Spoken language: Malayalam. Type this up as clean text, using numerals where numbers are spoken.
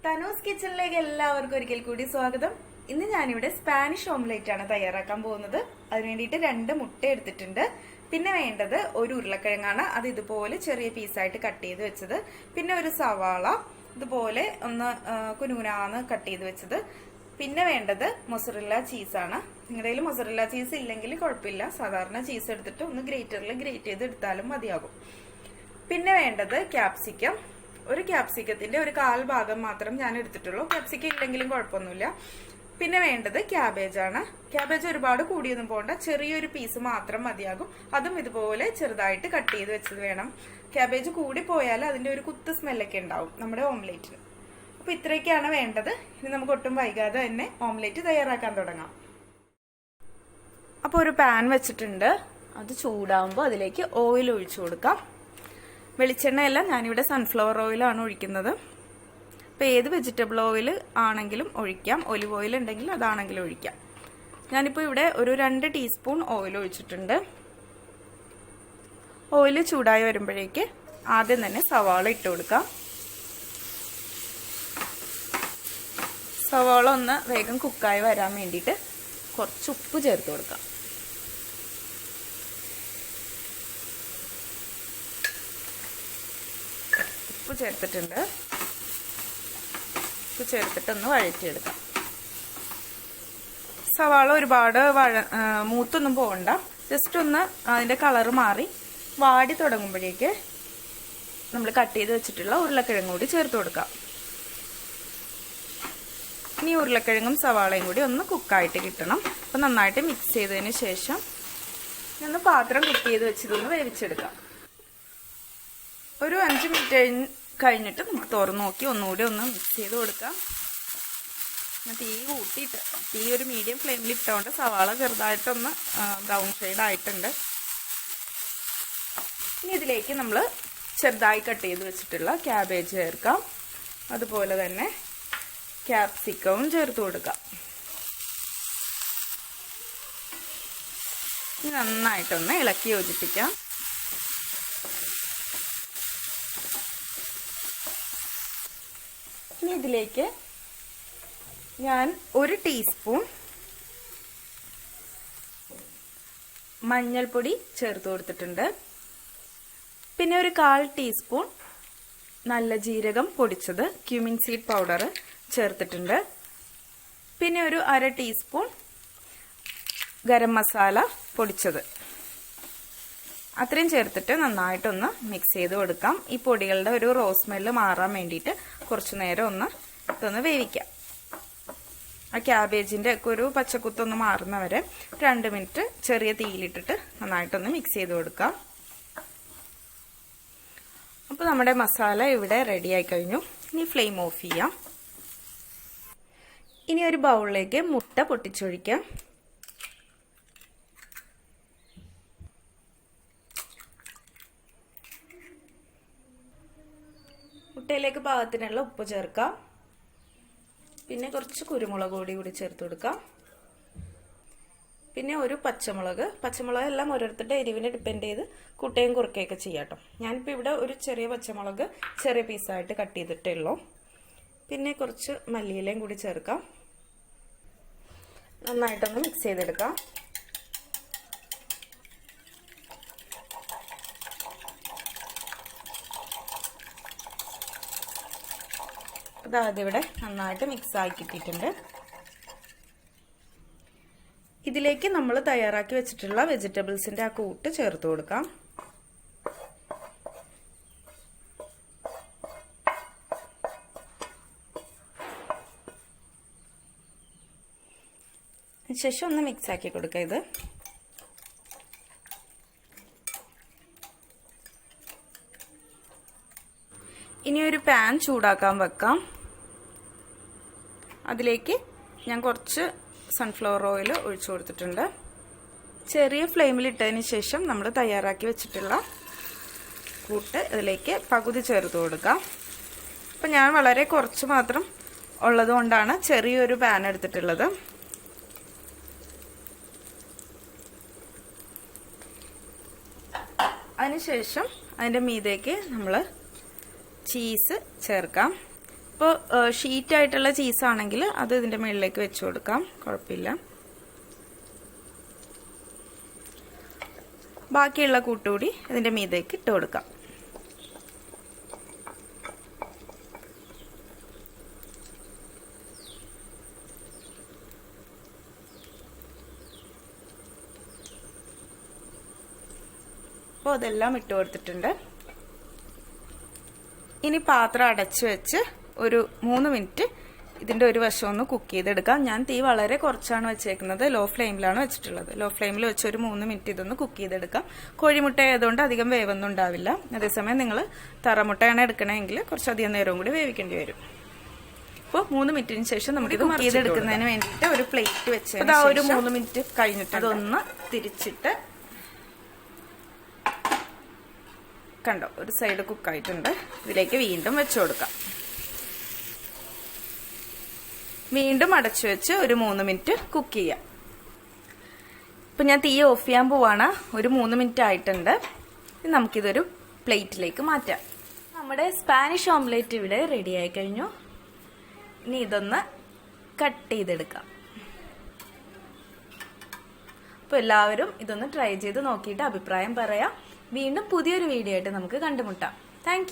തനൂസ് കിച്ചണിലേക്ക് എല്ലാവർക്കും ഒരിക്കൽ കൂടി സ്വാഗതം. ഇന്ന് ഞാനിവിടെ സ്പാനിഷ് ഓംലെറ്റ് ആണ് തയ്യാറാക്കാൻ പോകുന്നത്. അതിനുവേണ്ടിയിട്ട് 2 മുട്ട എടുത്തിട്ടുണ്ട്. പിന്നെ വേണ്ടത് ഒരു ഉരുളക്കിഴങ്ങാണ്. അത് ഇതുപോലെ ചെറിയ പീസായിട്ട് കട്ട് ചെയ്ത് വെച്ചത്. പിന്നെ ഒരു സവാള ഇതുപോലെ ഒന്ന് കുനുകുനാന്ന് കട്ട് ചെയ്ത് വെച്ചത്. പിന്നെ വേണ്ടത് മൊസറല്ല ചീസാണ്. നിങ്ങളുടെ കയ്യിൽ മൊസറല്ല ചീസ് ഇല്ലെങ്കിൽ കുഴപ്പമില്ല, സാധാരണ ചീസ് എടുത്തിട്ട് ഒന്ന് ഗ്രേറ്ററിൽ ഗ്രേറ്റ് ചെയ്ത് എടുത്താലും മതിയാകും. പിന്നെ വേണ്ടത് ക്യാപ്സിക്കം. ഒരു ക്യാപ്സിക്കത്തിന്റെ ഒരു 1/4 ഭാഗം മാത്രം ഞാൻ എടുത്തിട്ടുള്ളൂ. ക്യാപ്സിക്കം ഇല്ലെങ്കിലും കുഴപ്പമൊന്നുമില്ല. പിന്നെ വേണ്ടത് ക്യാബേജ് ആണ്. ക്യാബേജ് ഒരുപാട് കൂടിയൊന്നും പോകണ്ട, ചെറിയൊരു പീസ് മാത്രം മതിയാകും. അതും ഇതുപോലെ ചെറുതായിട്ട് കട്ട് ചെയ്ത് വെച്ചത് വേണം. ക്യാബേജ് കൂടി പോയാൽ അതിന്റെ ഒരു കുത്ത് സ്മെല്ലൊക്കെ ഉണ്ടാവും നമ്മുടെ ഓംലെറ്റിന്. അപ്പൊ ഇത്രയൊക്കെയാണ് വേണ്ടത്. ഇനി നമുക്ക് ഒട്ടും വൈകാതെ തന്നെ ഓംലെറ്റ് തയ്യാറാക്കാൻ തുടങ്ങാം. അപ്പോൾ ഒരു പാൻ വെച്ചിട്ടുണ്ട്. അത് ചൂടാവുമ്പോൾ അതിലേക്ക് ഓയിൽ ഒഴിച്ചു കൊടുക്കാം. വെളിച്ചെണ്ണയല്ല, ഞാനിവിടെ സൺഫ്ലവർ ഓയിലാണ് ഒഴിക്കുന്നത്. അപ്പോൾ ഏത് വെജിറ്റബിൾ ഓയിൽ ആണെങ്കിലും ഒഴിക്കാം. ഒലിവ് ഓയിൽ ഉണ്ടെങ്കിൽ അതാണെങ്കിലും ഒഴിക്കാം. ഞാനിപ്പോൾ ഇവിടെ ഒരു 2 ടീസ്പൂൺ ഓയിൽ ഒഴിച്ചിട്ടുണ്ട്. ഓയിൽ ചൂടായി വരുമ്പോഴേക്ക് ആദ്യം തന്നെ സവാള ഇട്ട് കൊടുക്കാം. സവാള ഒന്ന് വേഗം കുക്കായി വരാൻ വേണ്ടിയിട്ട് കുറച്ച് ഉപ്പ് ചേർത്ത് കൊടുക്കാം. ഉപ്പ് ചേർത്തിട്ടുണ്ട്. ഉപ്പ് ചേർത്തിട്ടൊന്ന് വഴറ്റിയെടുക്കാം. സവാള ഒരുപാട് മൂത്തൊന്നും പോകണ്ട, ജസ്റ്റ് ഒന്ന് അതിന്റെ കളറ് മാറി വാടി തുടങ്ങുമ്പോഴേക്ക് നമ്മൾ കട്ട് ചെയ്ത് വെച്ചിട്ടുള്ള ഉരുളക്കിഴങ്ങ് കൂടി ചേർത്ത് കൊടുക്കാം. ഇനി ഉരുളക്കിഴങ്ങും സവാളയും കൂടി ഒന്ന് കുക്കായിട്ട് കിട്ടണം. അപ്പം നന്നായിട്ട് മിക്സ് ചെയ്തതിന് ശേഷം ഒന്ന് പാത്രം കുക്ക് ചെയ്ത് വെച്ചിതൊന്ന് വേവിച്ചെടുക്കാം. ഒരു 5 മിനിറ്റ് കഴിഞ്ഞിട്ട് നമുക്ക് തുറന്ന് നോക്കി ഒന്നുകൂടി ഒന്ന് മിക്സ് ചെയ്ത് കൊടുക്കാം. തീ കൂട്ടിയിട്ട്, തീ ഒരു മീഡിയം ഫ്ലെയിമിൽ ഇട്ടുകൊണ്ട് സവാള ചെറുതായിട്ടൊന്ന് ബ്രൗൺ ഷെയ്ഡ് ആയിട്ടുണ്ട്. ഇനി ഇതിലേക്ക് നമ്മൾ ചെറുതായി കട്ട് ചെയ്ത് വെച്ചിട്ടുള്ള ക്യാബേജ് ചേർക്കാം. അതുപോലെ തന്നെ ക്യാപ്സിക്കവും ചേർത്ത് കൊടുക്കാം. ഇനി നന്നായിട്ടൊന്ന് ഇളക്കി യോജിപ്പിക്കാം. ഇനി ഇതിലേക്ക് ഞാൻ 1 ടീസ്പൂൺ മഞ്ഞൾപ്പൊടി ചേർത്ത് കൊടുത്തിട്ടുണ്ട്. പിന്നെ ഒരു 1/4 ടീസ്പൂൺ നല്ല ജീരകം പൊടിച്ചത്, ക്യൂമിൻ സീഡ് പൗഡർ ചേർത്തിട്ടുണ്ട്. പിന്നെ ഒരു 1/2 ടീസ്പൂൺ ഗരം മസാല പൊടിച്ചത്, അത്രയും ചേർത്തിട്ട് നന്നായിട്ടൊന്ന് മിക്സ് ചെയ്ത് കൊടുക്കാം. ഈ പൊടികളുടെ ഒരു റോ സ്മെല്ല് മാറാൻ വേണ്ടിയിട്ട് കുറച്ചു നേരം ഇതൊന്ന് വേവിക്കാം. ആ ക്യാബേജിന്റെ ഒക്കെ ഒരു പച്ചക്കുത്തൊന്ന് മാറുന്നവരെ 2 മിനിറ്റ് ചെറിയ തീയിലിട്ടിട്ട് നന്നായിട്ടൊന്ന് മിക്സ് ചെയ്ത് കൊടുക്കാം. അപ്പോൾ നമ്മുടെ മസാല ഇവിടെ റെഡി ആയി കഴിഞ്ഞു. ഇനി ഫ്ലെയിം ഓഫ് ചെയ്യാം. ഇനി ഒരു ബൗളിലേക്ക് മുട്ട പൊട്ടിച്ചൊഴിക്കാം. മുട്ടയിലേക്ക് പാകത്തിനുള്ള ഉപ്പ് ചേർക്കാം. പിന്നെ കുറച്ച് കുരുമുളക് കൂടി ചേർത്ത് കൊടുക്കാം. പിന്നെ ഒരു പച്ചമുളക് എല്ലാം ഓരോരുത്തരുടെ എരിവിനെ ഡിപ്പെൻഡ് ചെയ്ത് കൂട്ടുകയും കുറയ്ക്കുകയൊക്കെ ചെയ്യാം കേട്ടോ. ഞാനിപ്പോൾ ഇവിടെ ഒരു ചെറിയ പച്ചമുളക് ചെറിയ പീസായിട്ട് കട്ട് ചെയ്തിട്ടേ ഉള്ളൂ. പിന്നെ കുറച്ച് മല്ലിയിലയും കൂടി ചേർക്കാം. നന്നായിട്ടൊന്ന് മിക്സ് ചെയ്തെടുക്കാം. അതായത് ഇവിടെ നന്നായിട്ട് മിക്സ് ആക്കി കിട്ടിയിട്ടുണ്ട്. ഇതിലേക്ക് നമ്മൾ തയ്യാറാക്കി വെച്ചിട്ടുള്ള വെജിറ്റബിൾസിന്റെ ആ കൂട്ട് ചേർത്ത് കൊടുക്കാം. ശേഷം ഒന്ന് മിക്സ് ആക്കി കൊടുക്കുക. ഇത് ഇനി ഒരു പാൻ ചൂടാക്കാൻ വെക്കാം. അതിലേക്ക് ഞാൻ കുറച്ച് സൺഫ്ലവർ ഓയിൽ ഒഴിച്ചു കൊടുത്തിട്ടുണ്ട്. ചെറിയ ഫ്ലെയിമിൽ ഇട്ടതിന് ശേഷം നമ്മൾ തയ്യാറാക്കി വെച്ചിട്ടുള്ള കൂട്ട് ഇതിലേക്ക് പകുതി ചേർത്ത് കൊടുക്കാം. അപ്പം ഞാൻ വളരെ കുറച്ച് മാത്രം ഉള്ളത് കൊണ്ടാണ് ചെറിയൊരു പാൻ എടുത്തിട്ടുള്ളത്. അതിനുശേഷം അതിൻ്റെ മീതേക്ക് നമ്മൾ ചീസ് ചേർക്കാം. ഇപ്പോൾ ഷീറ്റായിട്ടുള്ള ചീസാണെങ്കിൽ അത് ഇതിൻ്റെ മുകളിലേക്ക് വെച്ച് കൊടുക്കാം, കുഴപ്പമില്ല. ബാക്കിയുള്ള കൂട്ടുകൂടി ഇതിൻ്റെ മീതേക്ക് ഇട്ട് കൊടുക്കാം. അപ്പോൾ അതെല്ലാം ഇട്ട് കൊടുത്തിട്ടുണ്ട്. ഇനി പാത്രം അടച്ചു വെച്ച് ഒരു 3 മിനിറ്റ് ഇതിൻ്റെ ഒരു വശം ഒന്ന് കുക്ക് ചെയ്തെടുക്കാം. ഞാൻ തീ വളരെ കുറച്ചാണ് വെച്ചേക്കുന്നത്, ലോ ഫ്ലെയിമിലാണ് വെച്ചിട്ടുള്ളത്. ലോ ഫ്ലെയിമിൽ വെച്ച് ഒരു 3 മിനിറ്റ് ഇതൊന്ന് കുക്ക് ചെയ്തെടുക്കാം. കോഴിമുട്ട ആയതുകൊണ്ട് അധികം വേവൊന്നും ഉണ്ടാവില്ല. അതേസമയം നിങ്ങൾ തറമുട്ടയാണ് എടുക്കണമെങ്കിൽ കുറച്ചധികം നേരവും കൂടി വേവിക്കേണ്ടി വരും. ഇപ്പോൾ 3 മിനിറ്റിന് ശേഷം നമുക്ക് കുക്ക് ചെയ്തെടുക്കുന്നതിന് വേണ്ടിയിട്ട് ഒരു പ്ലേറ്റ് വെച്ച് ഒരു 3 മിനിറ്റ് കഴിഞ്ഞിട്ട് അതൊന്ന് തിരിച്ചിട്ട് കണ്ടോ, ഒരു സൈഡ് കുക്കായിട്ടുണ്ട്. ഇതിലേക്ക് വീണ്ടും വെച്ചു കൊടുക്കാം. വീണ്ടും അടച്ചു വെച്ച് ഒരു 3 മിനിറ്റ് കുക്ക് ചെയ്യാം. ഇപ്പം ഞാൻ തീ ഓഫ് ചെയ്യാൻ പോവാണ്. ഒരു 3 മിനിറ്റ് ആയിട്ടുണ്ട്. നമുക്കിതൊരു പ്ലേറ്റിലേക്ക് മാറ്റാം. നമ്മുടെ സ്പാനിഷ് ഓംലെറ്റ് ഇവിടെ റെഡി ആയി കഴിഞ്ഞു. ഇനി ഇതൊന്ന് കട്ട് ചെയ്തെടുക്കാം. അപ്പോൾ എല്ലാവരും ഇതൊന്ന് ട്രൈ ചെയ്ത് നോക്കിയിട്ട് അഭിപ്രായം പറയാം. വീണ്ടും പുതിയൊരു വീഡിയോ ആയിട്ട് നമുക്ക് കണ്ടുമുട്ടാം. താങ്ക്